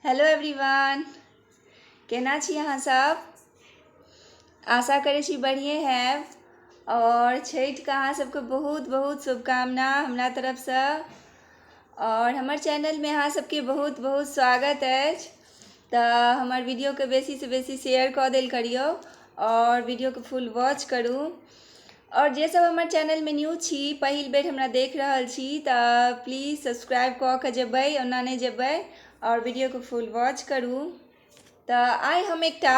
Hello everyone, केना छी अहाँ सब। आशा करै छी बढ़िए हैब और छठिके अहाँ सबके बहुत बहुत शुभकामना हमरा तरफसँ। और हमर चैनलमे अहाँ सबके बहुत बहुत स्वागत अछि। तऽ हमर वीडियोके बेसीसँ बेसी शेयर कऽ देल करियौ और वीडियोके फुल वॉच करू। और जे सब हमर चैनलमे न्यू छी, पहिल बेर हमरा देख रहल छी, तऽ प्लीज सब्सक्राइब कऽ के जेबै, ओना नहि जेबै और वीडियोके फुल वॉच करू। तऽ आइ हम एकटा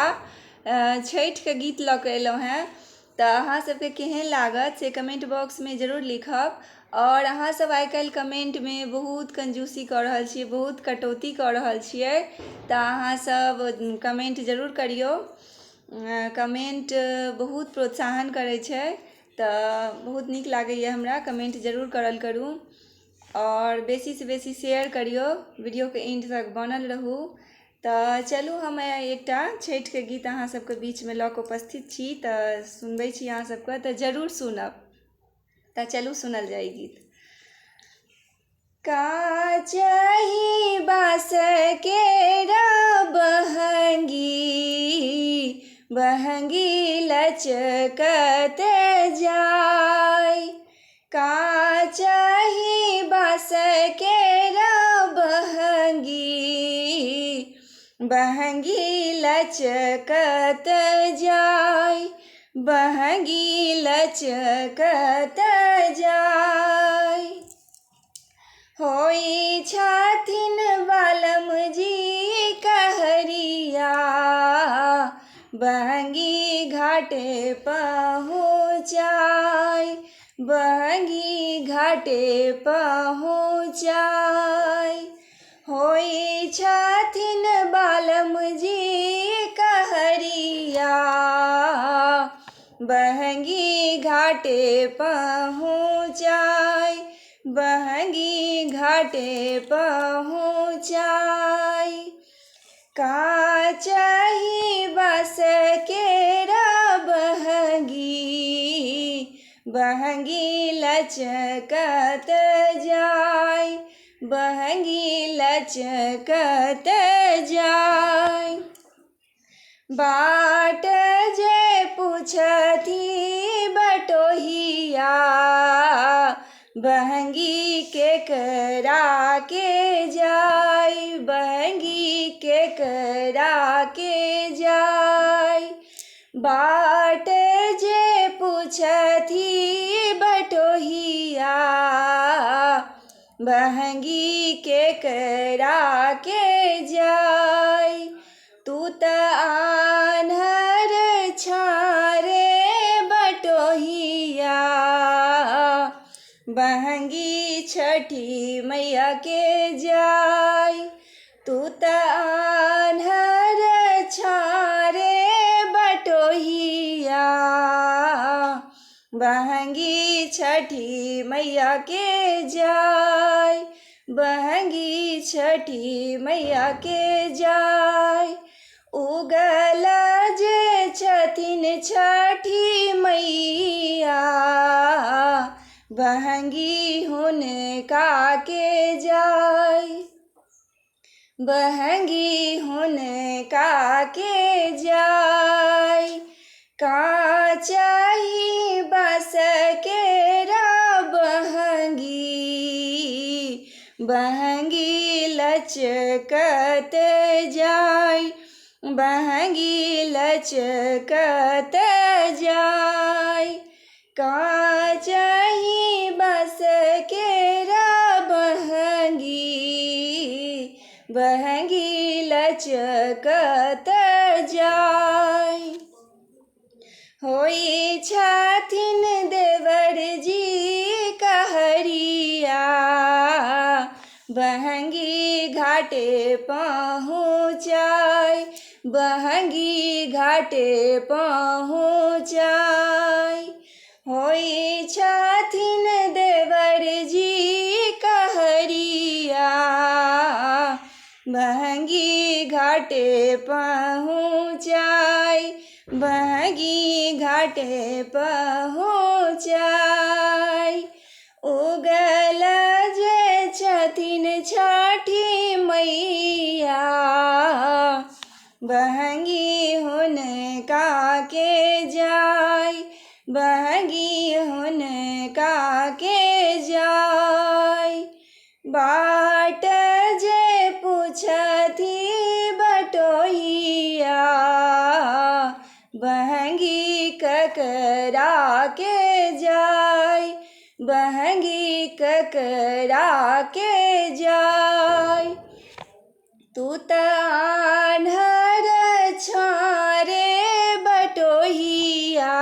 छठिके गीत लऽ कऽ एलहुँ हेँ। तऽ अहाँ सबके केहन लागत से कमेंट बॉक्समे जरूर लिखब। और अहाँ सब आइ काल्हि कमेंटमे बहुत कंजूसी कऽ रहल छियै, बहुत कटौती कऽ रहल छियै। तऽ अहाँ सब कमेंट जरूर करियौ। कमेंट बहुत प्रोत्साहन करै छै, तऽ बहुत नीक लागैए हमरा। कमेंट जरूर करल करू और बेसीसँ बेसी शेयर करियौ, वीडियोके एंड तक बनल रहू। तऽ चलू, हम एकटा छठिके गीत अहाँ सबके बीचमे लऽ कऽ उपस्थित छी, तऽ सुनबै छी अहाँ सबके, तऽ जरूर सुनब। तऽ चलू सुनल जाए गीत। का चाही बाँस केरा बहंगी, बहंगी लचकत जाय। का चाही बाँस केरा बहंगी, बहंगी लचकत जाय, बहंगी लचकत जाय। होई छथिन बालम जी कहरिया, बहंगी घाटे पहुँचाय, बहंगी घाटे पहुँचाय। होई छथिन बालम जी कहरिया, बहंगी घाटे पहुँचाय, बहंगी घाटे पहुँचाय। का चाही बाँस केरा बहंगी, बहंगी लचकत जाय, बहंगी लचकत जाय। बाट जे पूछती बटोहिया, बहंगी केकरा के जाय, बहंगी केकरा के जाय। बाट जे पूछती बटोहिया, बहंगी केकरा के जाय। तू त आन्हर छारे बटोहिया, बहंगी छठी मैया के जाय। तू त आन्हर छारे बटोहिया, बहंगी छठी मैया के जाय, बहंगी छठी मैया के जाय। उगल जे छथिन छठी मैया, बहंगी हुनका के जाय, बहंगी हुनका के जाय। का चाही बाँस केरा बहंगी, बहंगी लचकत जाय, बहंगी लचकत जाय। का चाही बाँस केरा बहंगी, बहंगी लचकत जाय। होई छथिन देवर जी कहरिया, बहंगी घाटे पहुँचाय, बहंगी घाटे पहुँचाय। होई छथिन देवर जी कहरिया, बहंगी घाटे पहुँचाय, बहंगी घाटे पहुँचाय। उगल जे छथिन छठी मैया, बहंगी हुनका के जाय, बहंगी हुनका के जाय। बाट जे पूछती बटोहिया, बहंगी ककरा के जाय, बहंगी ककरा के जाय। तू त आन्हर छारे बटोहिया,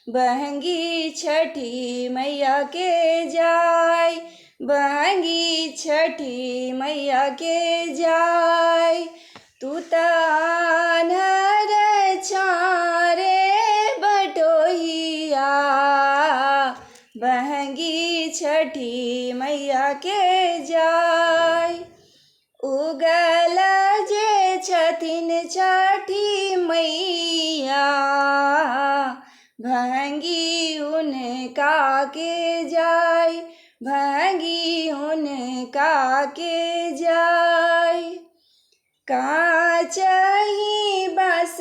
बहंगी छठी मैया के जाय, बहंगी छठी मैया के जाय। तू त आन्हर छारे बटोहिया, बहंगी छठी मैया के जाय। उगल जे छथिन छठी मैया, बहंगी उनका के जाय, बहंगी उनका के जाय। काचही बस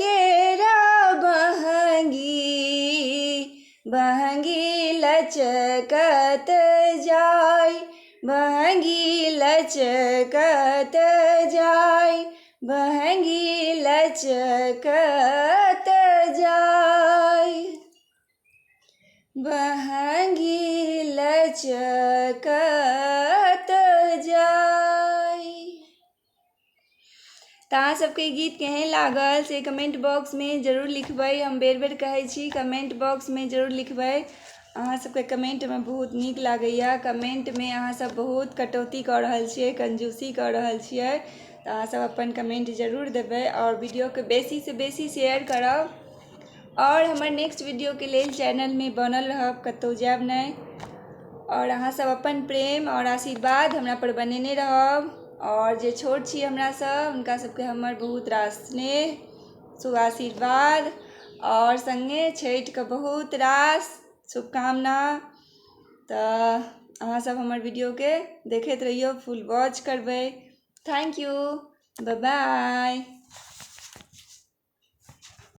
केरा बहंगी, बहंगी लचकत जाय, बहंगी लचकत जाय, बहंगी लचकत जाय, बहंगी लचकत जाय। तऽ अहाँ सबके गीत केहन लागल से कमेंट बॉक्स में जरूर लिखबै। हम बेर बेर कहै छी कमेंट बॉक्स में जरूर लिखबै। अहाँ सबके कमेंट में बहुत नीक लागैया। कमेंट में अहाँ सब बहुत कटौती कऽ रहल छियै, कंजूसी कऽ रहल छियै। तऽ अहाँ सब अपन कमेंट जरूर देबै और वीडियो के बेसी से बेसी शेयर करब और हमर नेक्स्ट वीडियो के लेल चैनल में बनल रहब, कतौ जायब नहीं। और अहाँ सब अपन प्रेम और आशीर्वाद हमरा पर बनेने रहब। और जे छोट छी हमरा सब हुनका सबके हमर बहुत रास स्नेह, शुभाशीर्वाद और संगे छठि के बहुत रास शुभकामना। तऽ अहाँ सब हमर वीडियो के देखैत रहियो, फुल वॉच करबै। Thank you, bye by.